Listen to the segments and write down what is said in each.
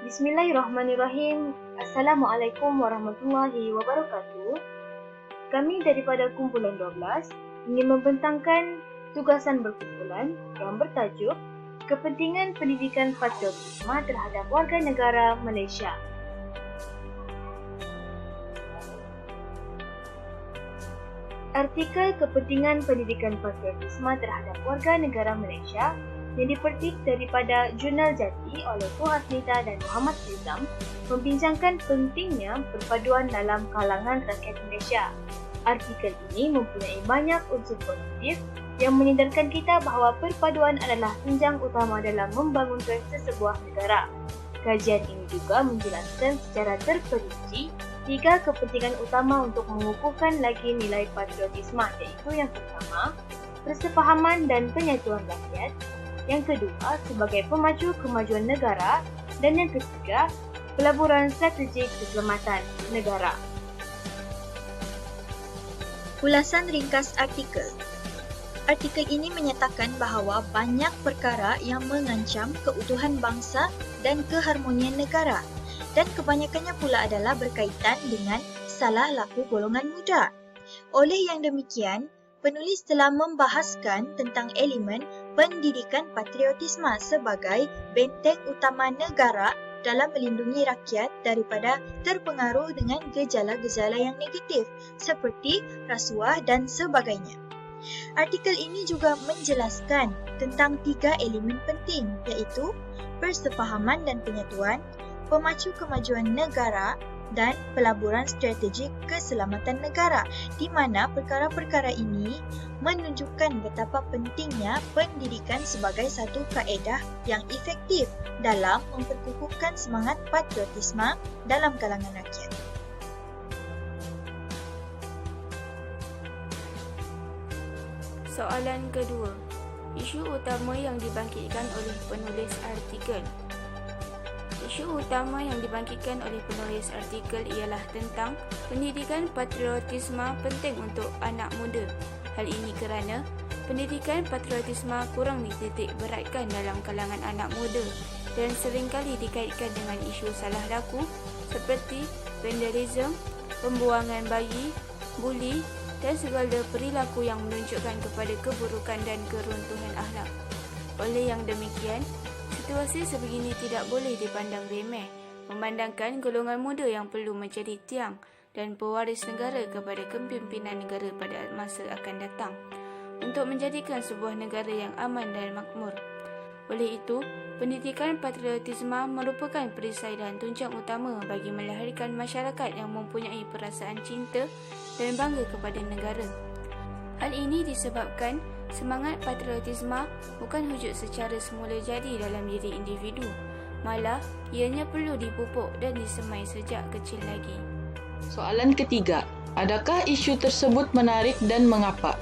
Bismillahirrahmanirrahim. Assalamualaikum warahmatullahi wabarakatuh. Kami daripada kumpulan 12 ingin membentangkan tugasan berkumpulan yang bertajuk Kepentingan Pendidikan Patriotisme terhadap Warga Negara Malaysia. Artikel Kepentingan Pendidikan Patriotisme terhadap Warga Negara Malaysia yang dipetik daripada Jurnal Jati oleh Puhasnita dan Muhammad Rizam membincangkan pentingnya perpaduan dalam kalangan rakyat Malaysia. Artikel ini mempunyai banyak unsur positif yang menyedarkan kita bahawa perpaduan adalah tunjang utama dalam membangunkan sesebuah negara. Kajian ini juga menjelaskan secara terperinci 3 kepentingan utama untuk mengukuhkan lagi nilai patriotisme, iaitu yang pertama, persefahaman dan penyatuan rakyat, yang kedua, sebagai pemacu kemajuan negara, dan yang ketiga, pelaburan strategik keselamatan negara. Ulasan ringkas artikel. Artikel ini menyatakan bahawa banyak perkara yang mengancam keutuhan bangsa dan keharmonian negara, dan kebanyakannya pula adalah berkaitan dengan salah laku golongan muda. Oleh yang demikian, penulis telah membahaskan tentang elemen pendidikan patriotisme sebagai benteng utama negara dalam melindungi rakyat daripada terpengaruh dengan gejala-gejala yang negatif seperti rasuah dan sebagainya. Artikel ini juga menjelaskan tentang 3 elemen penting, iaitu persefahaman dan penyatuan, pemacu kemajuan negara dan pelaburan strategik keselamatan negara, di mana perkara-perkara ini menunjukkan betapa pentingnya pendidikan sebagai satu kaedah yang efektif dalam memperkukuhkan semangat patriotisme dalam kalangan rakyat. Soalan kedua, isu utama yang dibangkitkan oleh penulis artikel. Isu utama yang dibangkitkan oleh penulis artikel ialah tentang pendidikan patriotisme penting untuk anak muda. Hal ini kerana pendidikan patriotisme kurang dititik beratkan dalam kalangan anak muda dan seringkali dikaitkan dengan isu salah laku seperti vandalisme, pembuangan bayi, buli dan segala perilaku yang menunjukkan kepada keburukan dan keruntuhan akhlak. Oleh yang demikian, situasi sebegini tidak boleh dipandang remeh, memandangkan golongan muda yang perlu menjadi tiang dan pewaris negara kepada kepimpinan negara pada masa akan datang untuk menjadikan sebuah negara yang aman dan makmur. Oleh itu, pendidikan patriotisme merupakan perisai dan tunjang utama bagi melahirkan masyarakat yang mempunyai perasaan cinta dan bangga kepada negara. Hal ini disebabkan semangat patriotisme bukan wujud secara semula jadi dalam diri individu, malah ianya perlu dipupuk dan disemai sejak kecil lagi. Soalan ketiga, adakah isu tersebut menarik dan mengapa?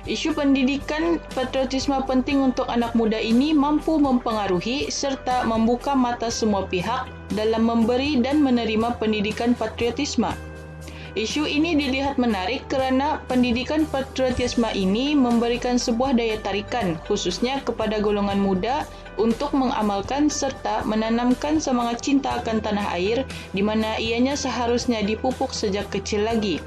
Isu pendidikan patriotisme penting untuk anak muda ini mampu mempengaruhi serta membuka mata semua pihak dalam memberi dan menerima pendidikan patriotisme. Isu ini dilihat menarik kerana pendidikan patriotisme ini memberikan sebuah daya tarikan khususnya kepada golongan muda untuk mengamalkan serta menanamkan semangat cinta akan tanah air di mana ianya seharusnya dipupuk sejak kecil lagi.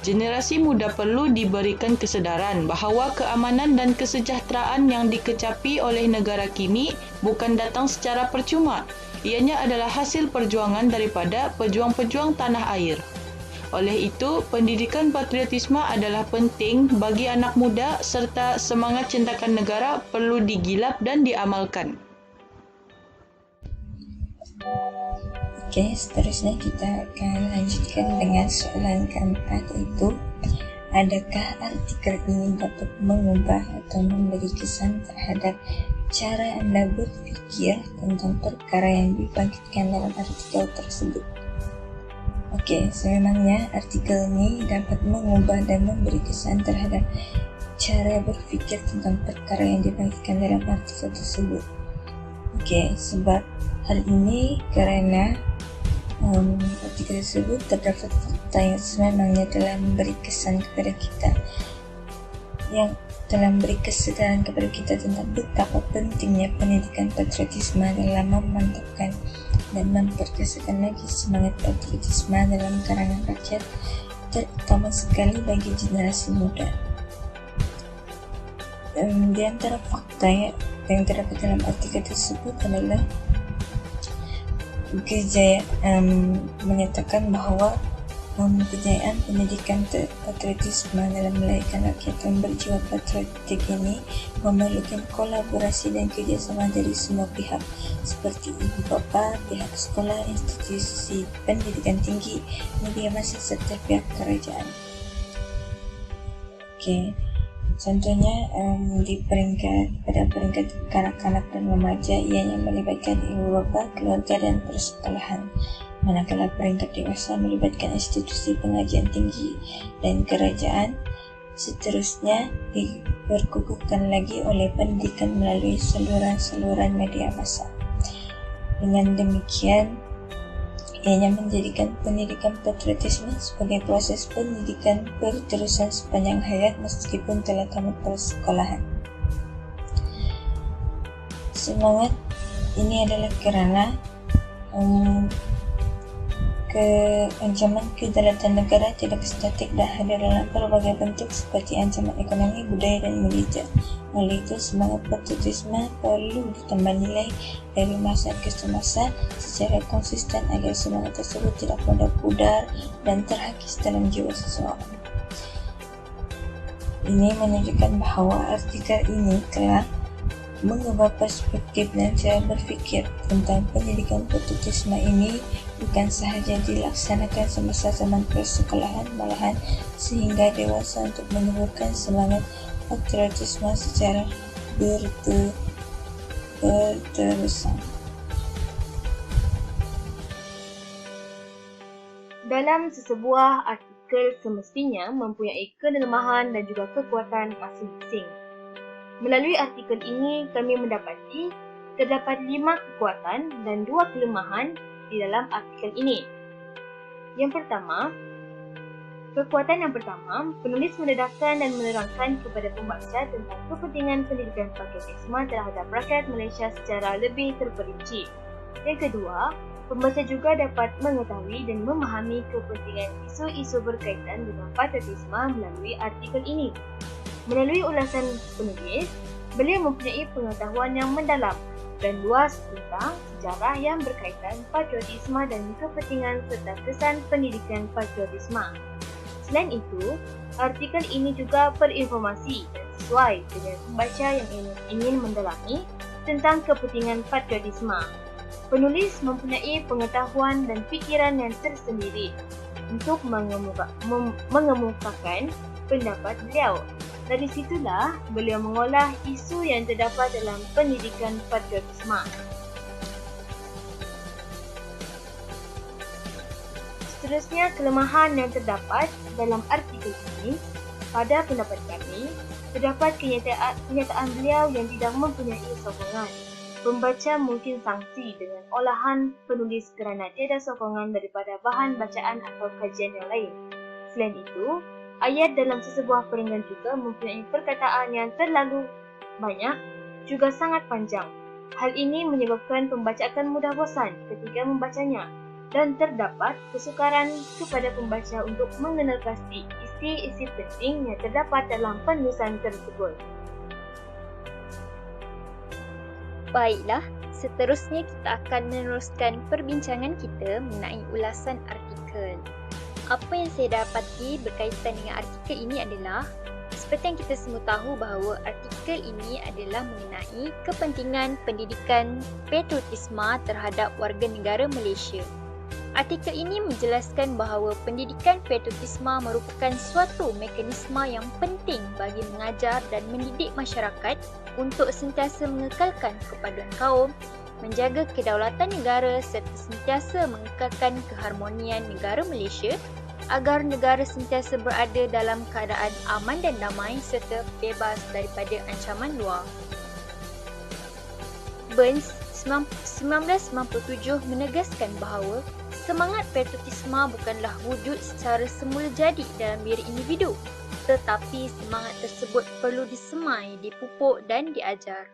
Generasi muda perlu diberikan kesedaran bahawa keamanan dan kesejahteraan yang dikecapi oleh negara kini bukan datang secara percuma. Ianya adalah hasil perjuangan daripada pejuang-pejuang tanah air. Oleh itu, pendidikan patriotisme adalah penting bagi anak muda serta semangat cintakan negara perlu digilap dan diamalkan. Okey, seterusnya kita akan lanjutkan dengan soalan keempat, iaitu adakah artikel ini dapat mengubah atau memberi kesan terhadap cara anda berfikir tentang perkara yang dibangkitkan dalam artikel tersebut? Okey, sememangnya artikel ini dapat mengubah dan memberi kesan terhadap cara berfikir tentang perkara yang dibangkitkan dalam artikel tersebut. Okey, sebab hal ini kerana artikel tersebut terdapat fakta yang sememangnya telah memberi kesan kepada kita, yang telah memberi kesedaran kepada kita tentang betapa pentingnya pendidikan patriotisme dalam memantapkan dan memperkasakan lagi semangat patriotisme dalam kalangan rakyat, terutama sekali bagi generasi muda. Di antara fakta yang terdapat dalam artikel tersebut adalah menyatakan bahawa kejayaan pendidikan patriotisme dalam melahirkan rakyat yang berjiwa patriotik ini memerlukan kolaborasi dan kerjasama dari semua pihak seperti ibu bapa, pihak sekolah, institusi pendidikan tinggi, media massa serta pihak kerajaan. Contohnya di peringkat kanak-kanak dan remaja ianya melibatkan ibu bapa, keluarga dan persekolahan. Manakala peringkat dewasa melibatkan institusi pengajian tinggi dan kerajaan. Seterusnya diperkukuhkan lagi oleh pendidikan melalui saluran-saluran media massa. Dengan demikian, ianya menjadikan pendidikan patriotisme sebagai proses pendidikan berterusan sepanjang hayat meskipun telah tamat persekolahan. Semangat ini adalah kerana ancaman kedaulatan negara tidak statik dan hadir dalam berbagai bentuk seperti ancaman ekonomi, budaya dan militer. Oleh itu, semangat patriotisme perlu ditambah nilai dari masa ke semasa secara konsisten agar semangat tersebut tidak mudah pudar dan terhakis dalam jiwa seseorang. Ini menunjukkan bahawa artikel ini telah mengubah perspektif dan cara berfikir tentang pendidikan patriotisme ini bukan sahaja dilaksanakan semasa zaman persekolahan, malahan sehingga dewasa untuk menyuburkan semangat patriotisme secara berterusan. Dalam sesebuah artikel semestinya mempunyai kelemahan dan juga kekuatan masing-masing. Melalui artikel ini, kami mendapati terdapat 5 kekuatan dan 2 kelemahan di dalam artikel ini. Kekuatan yang pertama, penulis mendedahkan dan menerangkan kepada pembaca tentang kepentingan pendidikan patriotisme terhadap rakyat Malaysia secara lebih terperinci. Yang kedua, pembaca juga dapat mengetahui dan memahami kepentingan isu-isu berkaitan dengan patriotisme melalui artikel ini. Melalui ulasan penulis, beliau mempunyai pengetahuan yang mendalam dan luas tentang sejarah yang berkaitan patriotisme dan kepentingan serta kesan pendidikan patriotisme. Selain itu, artikel ini juga berinformasi dan sesuai dengan pembaca yang ingin mendalami tentang kepentingan patriotisme. Penulis mempunyai pengetahuan dan fikiran yang tersendiri untuk mengemukakan pendapat beliau. Dari situlah beliau mengolah isu yang terdapat dalam pendidikan patriotisme. Seterusnya, kelemahan yang terdapat dalam artikel ini, pada pendapat kami, terdapat kenyataan beliau yang tidak mempunyai sokongan. Pembaca mungkin sangsi dengan olahan penulis kerana tiada sokongan daripada bahan bacaan atau kajian yang lain. Selain itu, ayat dalam sesebuah perenggan juga mempunyai perkataan yang terlalu banyak, juga sangat panjang. Hal ini menyebabkan pembaca akan mudah bosan ketika membacanya dan terdapat kesukaran kepada pembaca untuk mengenal pasti isi-isi penting yang terdapat dalam penulisan tersebut. Baiklah, seterusnya kita akan meneruskan perbincangan kita mengenai ulasan artikel. Apa yang saya dapati berkaitan dengan artikel ini adalah, seperti yang kita semua tahu bahawa artikel ini adalah mengenai kepentingan pendidikan patriotisme terhadap warga negara Malaysia. Artikel ini menjelaskan bahawa pendidikan patriotisme merupakan suatu mekanisme yang penting bagi mengajar dan mendidik masyarakat untuk sentiasa mengekalkan kepaduan kaum, menjaga kedaulatan negara serta sentiasa mengekalkan keharmonian negara Malaysia agar negara sentiasa berada dalam keadaan aman dan damai serta bebas daripada ancaman luar. Burns 1997 menegaskan bahawa semangat patriotisme bukanlah wujud secara semula jadi dalam diri individu, tetapi semangat tersebut perlu disemai, dipupuk dan diajar.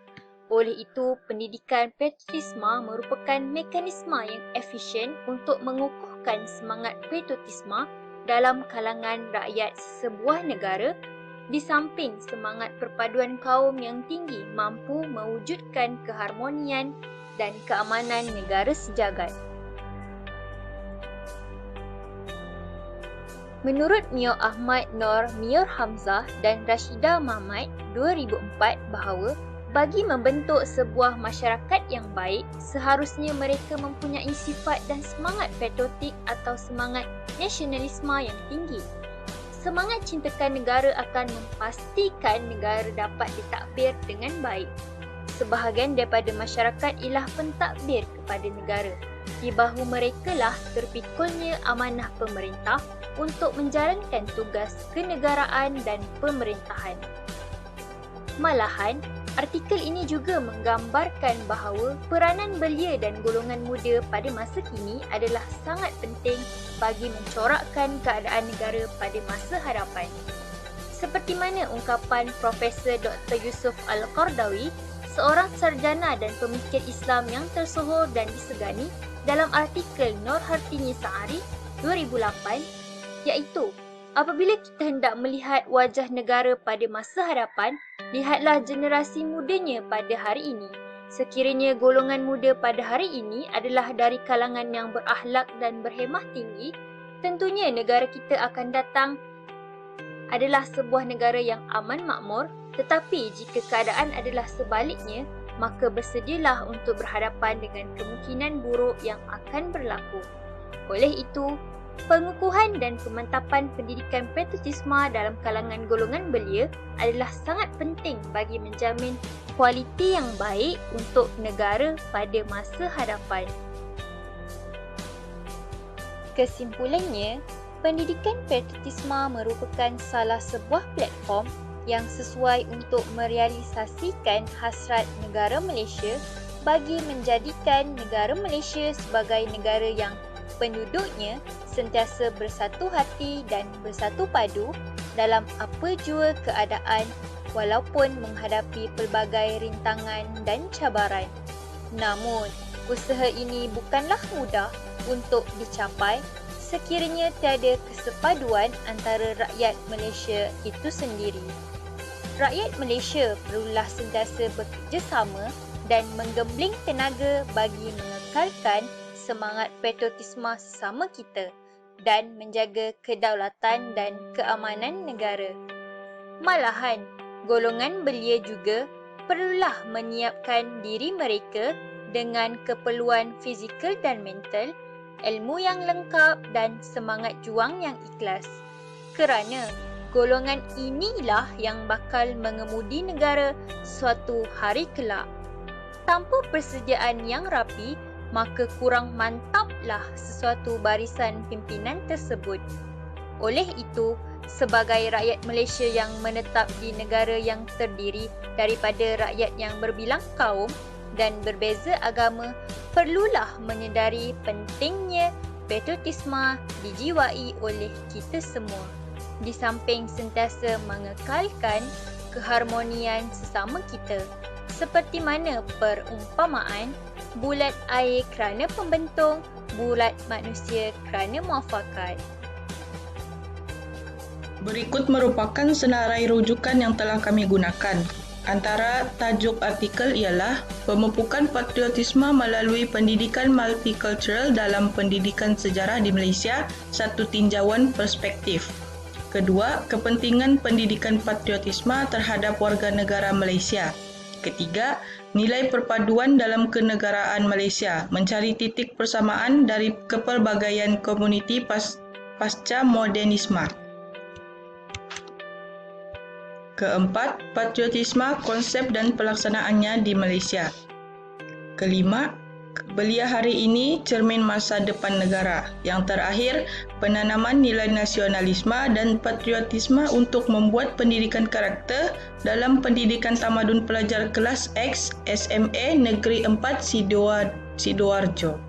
Oleh itu, pendidikan patriotisme merupakan mekanisme yang efisien untuk mengukuhkan semangat patriotisme dalam kalangan rakyat sebuah negara, di samping semangat perpaduan kaum yang tinggi mampu mewujudkan keharmonian dan keamanan negara sejagat. Menurut Mio Ahmad Noor Mio Hamzah dan Rashidah Mahmad 2004 bahawa bagi membentuk sebuah masyarakat yang baik, seharusnya mereka mempunyai sifat dan semangat patriotik atau semangat nasionalisme yang tinggi. Semangat cintakan negara akan memastikan negara dapat ditadbir dengan baik. Sebahagian daripada masyarakat ialah pentadbir kepada negara. Di bahu merekalah terpikulnya amanah pemerintah untuk menjalankan tugas kenegaraan dan pemerintahan. Malahan, artikel ini juga menggambarkan bahawa peranan belia dan golongan muda pada masa kini adalah sangat penting bagi mencorakkan keadaan negara pada masa hadapan. Seperti mana ungkapan Profesor Dr. Yusuf Al-Qardawi, seorang sarjana dan pemikir Islam yang tersohor dan disegani dalam artikel Nur Hartini Saari 2008, iaitu, apabila kita hendak melihat wajah negara pada masa hadapan, lihatlah generasi mudanya pada hari ini. Sekiranya golongan muda pada hari ini adalah dari kalangan yang berakhlak dan berhemah tinggi, tentunya negara kita akan datang adalah sebuah negara yang aman makmur. Tetapi jika keadaan adalah sebaliknya, maka bersedialah untuk berhadapan dengan kemungkinan buruk yang akan berlaku. Oleh itu, pengukuhan dan pemantapan pendidikan patriotisme dalam kalangan golongan belia adalah sangat penting bagi menjamin kualiti yang baik untuk negara pada masa hadapan. Kesimpulannya, pendidikan patriotisme merupakan salah sebuah platform yang sesuai untuk merealisasikan hasrat negara Malaysia bagi menjadikan negara Malaysia sebagai negara yang penduduknya sentiasa bersatu hati dan bersatu padu dalam apa jua keadaan walaupun menghadapi pelbagai rintangan dan cabaran. Namun, usaha ini bukanlah mudah untuk dicapai sekiranya tiada kesepaduan antara rakyat Malaysia itu sendiri. Rakyat Malaysia perlulah sentiasa bekerjasama dan menggembling tenaga bagi mengekalkan semangat patriotisme sesama kita dan menjaga kedaulatan dan keamanan negara. Malahan, golongan belia juga perlulah menyiapkan diri mereka dengan keperluan fizikal dan mental, ilmu yang lengkap dan semangat juang yang ikhlas. Kerana golongan inilah yang bakal mengemudi negara suatu hari kelak. Tanpa persediaan yang rapi, maka kurang mantaplah sesuatu barisan pimpinan tersebut. Oleh itu, sebagai rakyat Malaysia yang menetap di negara yang terdiri daripada rakyat yang berbilang kaum dan berbeza agama, perlulah menyedari pentingnya patriotisme dijiwai oleh kita semua. Di samping sentiasa mengekalkan keharmonian sesama kita, seperti mana perumpamaan bulat air kerana pembentung, bulat manusia kerana muafakat. Berikut merupakan senarai rujukan yang telah kami gunakan. Antara tajuk artikel ialah Pemupukan Patriotisme Melalui Pendidikan Multicultural dalam Pendidikan Sejarah di Malaysia, Satu Tinjauan Perspektif. Kedua, Kepentingan Pendidikan Patriotisme Terhadap Warga Negara Malaysia. Ketiga, Nilai Perpaduan dalam Kenegaraan Malaysia, Mencari Titik Persamaan dari Kepelbagaian Komuniti Pasca Modernisme. Keempat, Patriotisme, Konsep dan Pelaksanaannya di Malaysia. Kelima, belia hari ini cermin masa depan negara. Yang terakhir, penanaman nilai nasionalisme dan patriotisme untuk membuat pendidikan karakter dalam pendidikan tamadun pelajar kelas X SMA Negeri 4 Sidoarjo.